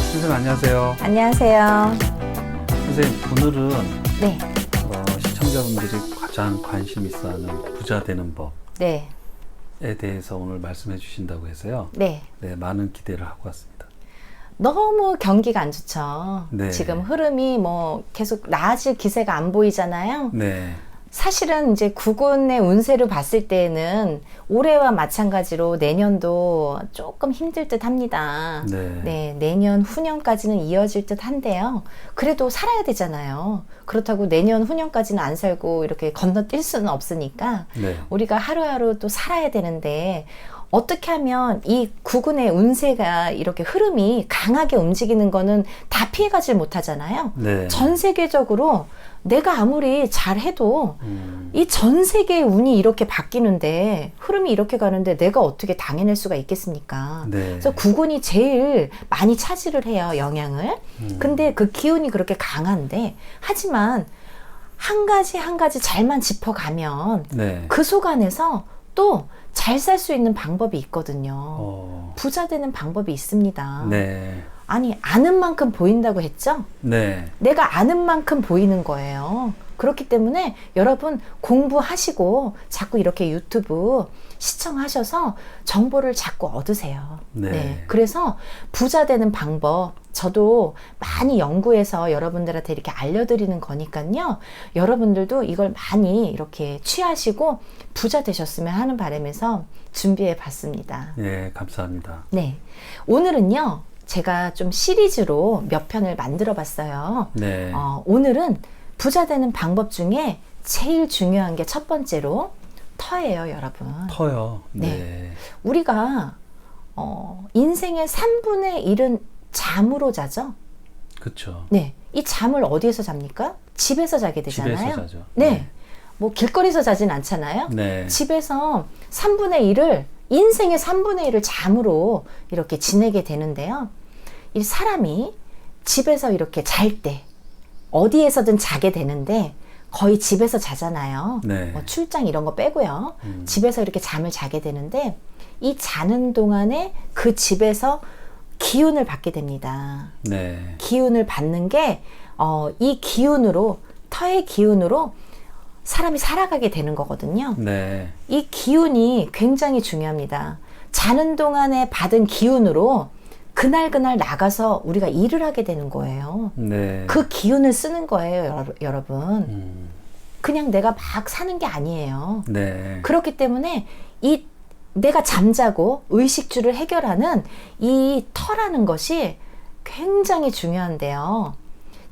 선생님 안녕하세요. 안녕하세요. 선생님 오늘은 네. 시청자분들이 가장 관심 있어하는 부자 되는 법에 네. 대해서 오늘 말씀해 주신다고 해서요. 네. 네, 많은 기대를 하고 왔습니다. 너무 경기가 안 좋죠. 네. 지금 흐름이 뭐 계속 나아질 기세가 안 보이잖아요. 네, 사실은 이제 구군의 운세를 봤을 때는 올해와 마찬가지로 내년도 조금 힘들 듯 합니다. 네. 네, 내년 후년까지는 이어질 듯 한데요. 그래도 살아야 되잖아요. 그렇다고 내년 후년까지는 안 살고 이렇게 건너뛸 수는 없으니까 네. 우리가 하루하루 또 살아야 되는데 어떻게 하면 이 구군의 운세가 이렇게 흐름이 강하게 움직이는 거는 다 피해가질 못하잖아요. 네. 전 세계적으로 내가 아무리 잘해도 이 전 세계의 운이 이렇게 바뀌는데 흐름이 이렇게 가는데 내가 어떻게 당해낼 수가 있겠습니까? 네. 그래서 구군이 제일 많이 차지를 해요, 영향을. 근데 그 기운이 그렇게 강한데 하지만 한 가지 한 가지 잘만 짚어가면 네. 그 속 안에서 또 잘 살 수 있는 방법이 있거든요. 부자 되는 방법이 있습니다. 네. 아니, 아는 만큼 보인다고 했죠? 네. 내가 아는 만큼 보이는 거예요. 그렇기 때문에 여러분 공부하시고 자꾸 이렇게 유튜브 시청하셔서 정보를 자꾸 얻으세요. 네. 그래서 부자 되는 방법 저도 많이 연구해서 여러분들한테 이렇게 알려드리는 거니까요. 여러분들도 이걸 많이 이렇게 취하시고 부자 되셨으면 하는 바람에서 준비해 봤습니다. 네, 감사합니다. 네. 오늘은요. 제가 좀 시리즈로 몇 편을 만들어 봤어요. 네. 오늘은 부자 되는 방법 중에 제일 중요한 게 첫 번째로 터예요, 여러분. 터요. 네. 네. 우리가 인생의 3분의 1은 잠으로 자죠. 그렇죠. 네. 이 잠을 어디에서 잡니까? 집에서 자게 되잖아요. 집에서 자죠. 네. 뭐 길거리에서 자진 않잖아요. 네. 집에서 3분의 1을 인생의 3분의 1을 잠으로 이렇게 지내게 되는데요. 이 사람이 집에서 이렇게 잘 때 어디에서든 자게 되는데 거의 집에서 자잖아요. 네. 뭐 출장 이런 거 빼고요. 집에서 이렇게 잠을 자게 되는데 이 자는 동안에 그 집에서 기운을 받게 됩니다. 네. 기운을 받는 게 이 기운으로 터의 기운으로 사람이 살아가게 되는 거거든요. 네. 이 기운이 굉장히 중요합니다. 자는 동안에 받은 기운으로 그날 나가서 우리가 일을 하게 되는 거예요. 네. 그 기운을 쓰는 거예요, 여러분. 그냥 내가 막 사는 게 아니에요. 네. 그렇기 때문에 이 내가 잠자고 의식주를 해결하는 이 터라는 것이 굉장히 중요한데요.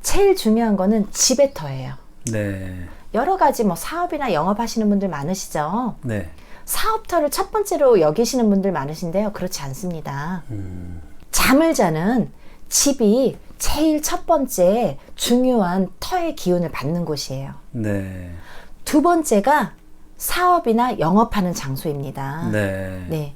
제일 중요한 거는 집의 터예요. 네. 여러 가지 뭐 사업이나 영업하시는 분들 많으시죠? 네. 사업터를 첫 번째로 여기시는 분들 많으신데요. 그렇지 않습니다. 잠을 자는 집이 제일 첫 번째 중요한 터의 기운을 받는 곳이에요. 네. 두 번째가 사업이나 영업하는 장소입니다. 네. 네.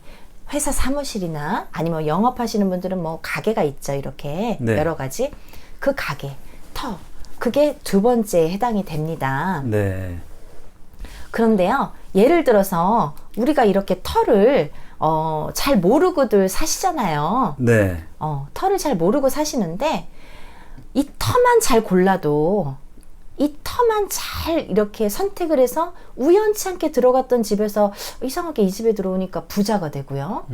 회사 사무실이나 아니면 영업하시는 분들은 뭐 가게가 있죠. 이렇게 네. 여러 가지. 그 가게, 터. 그게 두 번째에 해당이 됩니다. 네. 그런데요, 예를 들어서 우리가 이렇게 터를 잘 모르고들 사시잖아요. 네. 터를 잘 모르고 사시는데 이 터만 잘 골라도 이 터만 잘 이렇게 선택을 해서 우연치 않게 들어갔던 집에서 이상하게 이 집에 들어오니까 부자가 되고요.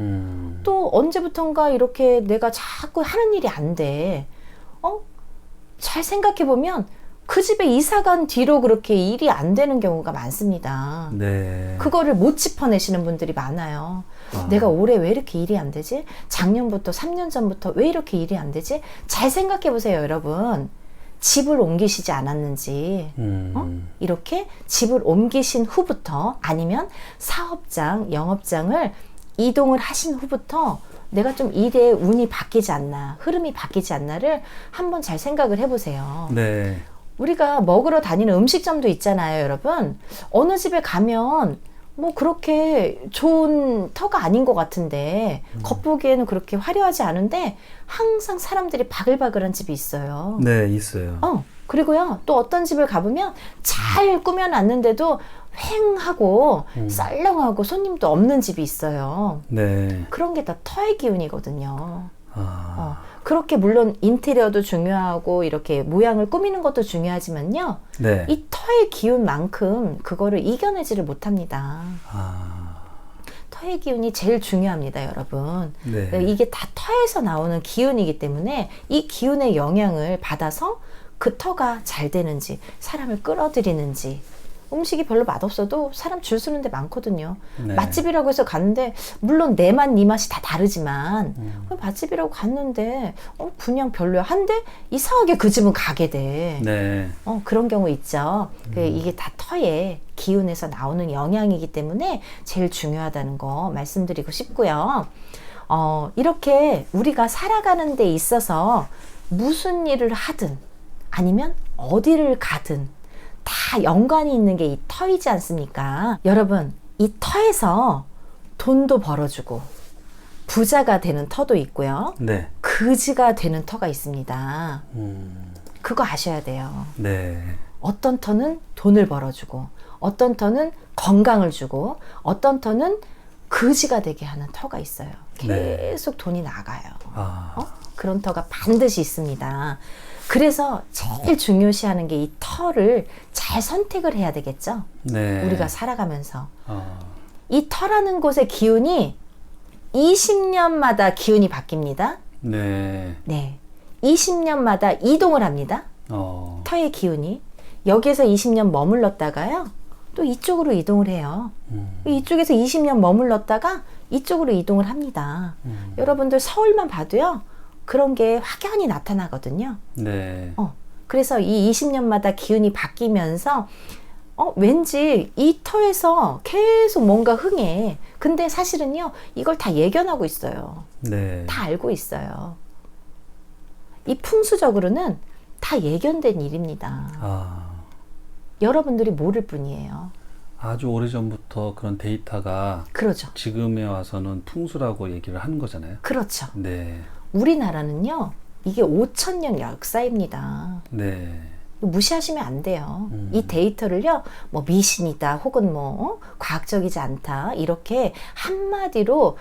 또 언제부턴가 이렇게 내가 자꾸 하는 일이 안 돼. 잘 생각해보면 그 집에 이사 간 뒤로 그렇게 일이 안 되는 경우가 많습니다. 네. 그거를 못 짚어내시는 분들이 많아요. 내가 올해 왜 이렇게 일이 안 되지? 작년부터 3년 전부터 왜 이렇게 일이 안 되지? 잘 생각해 보세요, 여러분. 집을 옮기시지 않았는지, 이렇게 집을 옮기신 후부터 아니면 사업장, 영업장을 이동을 하신 후부터 내가 좀 일의 운이 바뀌지 않나, 흐름이 바뀌지 않나를 한번 잘 생각을 해보세요. 네. 우리가 먹으러 다니는 음식점도 있잖아요, 여러분. 어느 집에 가면 뭐 그렇게 좋은 터가 아닌 것 같은데 겉보기에는 그렇게 화려하지 않은데 항상 사람들이 바글바글한 집이 있어요. 네, 있어요. 그리고요, 또 어떤 집을 가보면 잘 꾸며놨는데도 휑하고 썰렁하고 손님도 없는 집이 있어요. 네. 그런 게 다 터의 기운이거든요. 그렇게 물론 인테리어도 중요하고 이렇게 모양을 꾸미는 것도 중요하지만요. 네. 이 터의 기운만큼 그거를 이겨내지를 못합니다. 아, 터의 기운이 제일 중요합니다, 여러분. 네. 이게 다 터에서 나오는 기운이기 때문에 이 기운의 영향을 받아서 그 터가 잘 되는지, 사람을 끌어들이는지. 음식이 별로 맛없어도 사람 줄 서는 데 많거든요. 네. 맛집이라고 해서 갔는데 물론 내 맛, 네 맛이 다 다르지만 맛집이라고 갔는데 그냥 별로야. 한데 이상하게 그 집은 가게 돼. 네. 그런 경우 있죠. 이게 다 터의 기운에서 나오는 영향이기 때문에 제일 중요하다는 거 말씀드리고 싶고요. 이렇게 우리가 살아가는 데 있어서 무슨 일을 하든 아니면 어디를 가든 다 연관이 있는 게 이 터이지 않습니까? 여러분, 이 터에서 돈도 벌어주고 부자가 되는 터도 있고요. 네. 그지가 되는 터가 있습니다. 그거 아셔야 돼요. 네. 어떤 터는 돈을 벌어주고 어떤 터는 건강을 주고 어떤 터는 그지가 되게 하는 터가 있어요. 계속 돈이 나가요. 그런 터가 반드시 있습니다. 그래서 제일 중요시하는 게 이 터를 잘 선택을 해야 되겠죠. 네. 우리가 살아가면서. 이 터라는 곳의 기운이 20년마다 기운이 바뀝니다. 네. 네. 20년마다 이동을 합니다. 터의 기운이. 여기에서 20년 머물렀다가요. 또 이쪽으로 이동을 해요. 이쪽에서 20년 머물렀다가 이쪽으로 이동을 합니다. 여러분들 서울만 봐도요. 그런 게 확연히 나타나거든요. 네. 그래서 이 20년마다 기운이 바뀌면서 왠지 이 터에서 계속 뭔가 흥해. 근데 사실은요, 이걸 다 예견하고 있어요. 네. 다 알고 있어요. 이 풍수적으로는 다 예견된 일입니다. 여러분들이 모를 뿐이에요. 아주 오래전부터 그런 데이터가 그러죠. 지금에 와서는 풍수라고 얘기를 하는 거잖아요. 그렇죠. 네. 우리나라는요, 이게 5,000년 역사입니다. 네. 무시하시면 안 돼요. 이 데이터를요, 뭐 미신이다, 혹은 뭐 과학적이지 않다, 이렇게 한마디로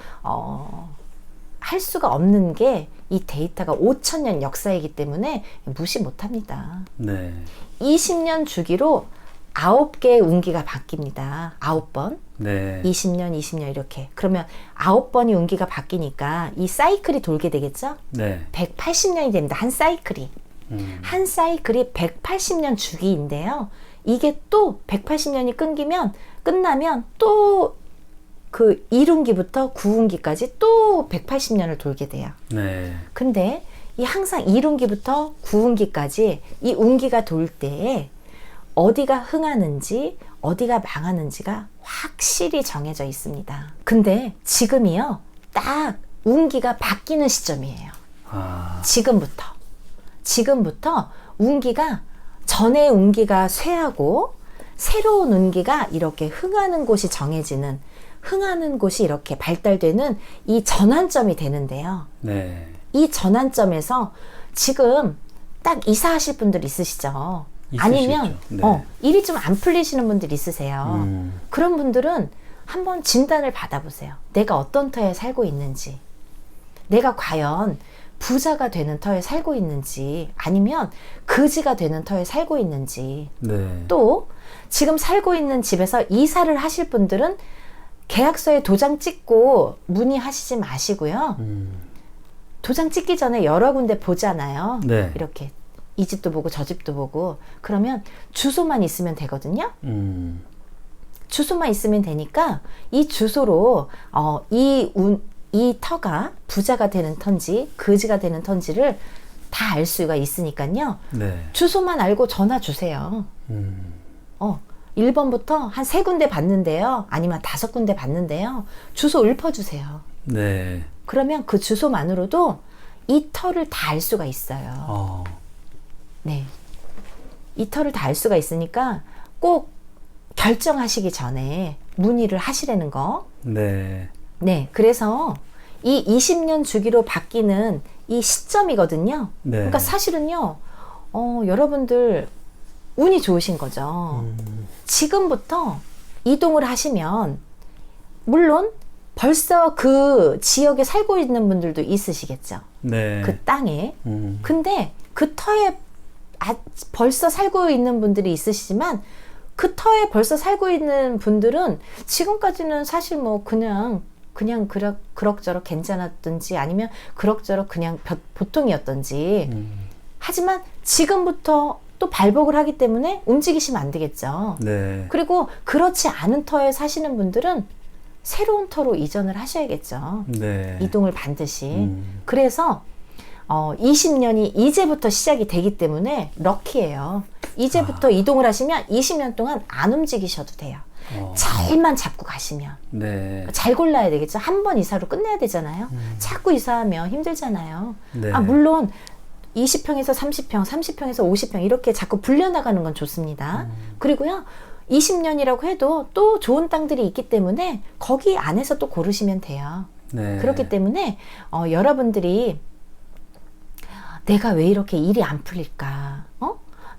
할 수가 없는 게 이 데이터가 5,000년 역사이기 때문에 무시 못합니다. 네. 20년 주기로 9개의 운기가 바뀝니다. 9번. 네. 20년, 20년 이렇게. 그러면 9번이 운기가 바뀌니까 이 사이클이 돌게 되겠죠? 네. 180년이 됩니다. 한 사이클이. 한 사이클이 180년 주기인데요. 이게 또 180년이 끝나면 또 그 1운기부터 9운기까지 또 180년을 돌게 돼요. 네. 근데 이 항상 1운기부터 9운기까지 이 운기가 돌 때에 어디가 흥하는지 어디가 망하는지가 확실히 정해져 있습니다. 근데 지금이요, 딱 운기가 바뀌는 시점이에요. 지금부터 운기가, 전의 운기가 쇠하고 새로운 운기가 이렇게 흥하는 곳이 정해지는, 흥하는 곳이 이렇게 발달되는 이 전환점이 되는데요. 네. 이 전환점에서 지금 딱 이사하실 분들 있으시죠? 아니면 네. 일이 좀 안 풀리시는 분들 있으세요. 그런 분들은 한번 진단을 받아보세요. 내가 어떤 터에 살고 있는지, 내가 과연 부자가 되는 터에 살고 있는지, 아니면 거지가 되는 터에 살고 있는지. 네. 또 지금 살고 있는 집에서 이사를 하실 분들은 계약서에 도장 찍고 문의하시지 마시고요. 도장 찍기 전에 여러 군데 보잖아요. 네. 이렇게 이 집도 보고 저 집도 보고. 그러면 주소만 있으면 되거든요. 주소만 있으면 되니까 이 주소로 이 터가 부자가 되는 터인지 거지가 되는 터인지를 다 알 수가 있으니까요. 네. 주소만 알고 전화 주세요. 1번부터 한 3군데 봤는데요. 아니면 5군데 봤는데요. 주소 읊어주세요. 네. 그러면 그 주소만으로도 이 터를 다 알 수가 있어요. 네. 이 터를 다 알 수가 있으니까 꼭 결정하시기 전에 문의를 하시라는 거. 네. 네. 그래서 이 20년 주기로 바뀌는 이 시점이거든요. 네. 그러니까 사실은요, 여러분들 운이 좋으신 거죠. 지금부터 이동을 하시면, 물론 벌써 그 지역에 살고 있는 분들도 있으시겠죠. 네. 그 땅에. 근데 그 터에 벌써 살고 있는 분들이 있으시지만 그 터에 벌써 살고 있는 분들은 지금까지는 사실 뭐 그냥 그럭저럭 괜찮았든지 아니면 그럭저럭 그냥 보통이었던지 하지만 지금부터 또 발복을 하기 때문에 움직이시면 안 되겠죠. 네. 그리고 그렇지 않은 터에 사시는 분들은 새로운 터로 이전을 하셔야겠죠. 네. 이동을 반드시. 그래서 20년이 이제부터 시작이 되기 때문에 럭키예요. 이제부터 이동을 하시면 20년 동안 안 움직이셔도 돼요. 잘만 잡고 가시면. 네. 잘 골라야 되겠죠. 한 번 이사로 끝내야 되잖아요. 자꾸 이사하면 힘들잖아요. 네. 물론 20평에서 30평, 30평에서 50평 이렇게 자꾸 불려나가는 건 좋습니다. 그리고요. 20년이라고 해도 또 좋은 땅들이 있기 때문에 거기 안에서 또 고르시면 돼요. 네. 그렇기 때문에 여러분들이 내가 왜 이렇게 일이 안 풀릴까?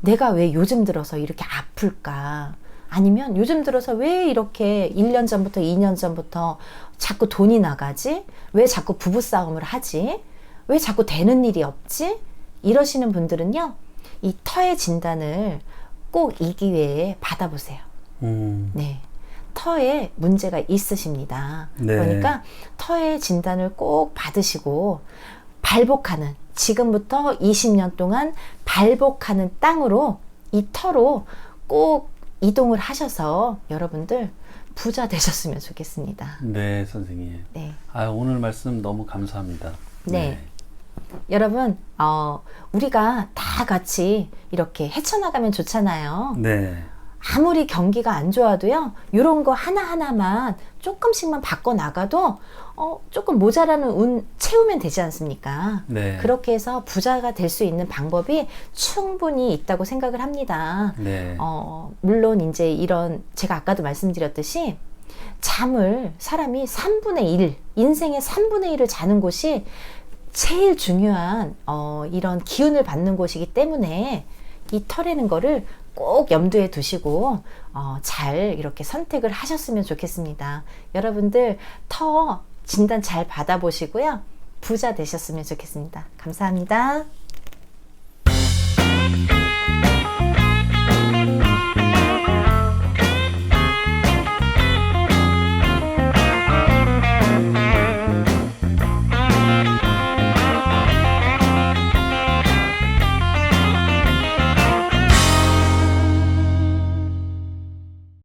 내가 왜 요즘 들어서 이렇게 아플까? 아니면 요즘 들어서 왜 이렇게 1년 전부터 2년 전부터 자꾸 돈이 나가지? 왜 자꾸 부부싸움을 하지? 왜 자꾸 되는 일이 없지? 이러시는 분들은요. 이 터의 진단을 꼭 이 기회에 받아보세요. 네. 터에 문제가 있으십니다. 네. 그러니까 터의 진단을 꼭 받으시고 발복하는 지금부터 20년 동안 발복하는 땅으로 이 터로 꼭 이동을 하셔서 여러분들 부자 되셨으면 좋겠습니다. 네, 선생님. 네. 오늘 말씀 너무 감사합니다. 네. 여러분, 우리가 다 같이 이렇게 헤쳐나가면 좋잖아요. 네. 아무리 경기가 안 좋아도요, 이런 거 하나하나만 조금씩만 바꿔나가도 조금 모자라는 운 채우면 되지 않습니까? 네. 그렇게 해서 부자가 될 수 있는 방법이 충분히 있다고 생각을 합니다. 네. 물론 이제 이런, 제가 아까도 말씀드렸듯이 잠을 사람이 3분의 1, 인생의 3분의 1을 자는 곳이 제일 중요한 이런 기운을 받는 곳이기 때문에 이 터라는 거를 꼭 염두에 두시고 잘 이렇게 선택을 하셨으면 좋겠습니다. 여러분들 터 진단 잘 받아보시고요. 부자 되셨으면 좋겠습니다. 감사합니다.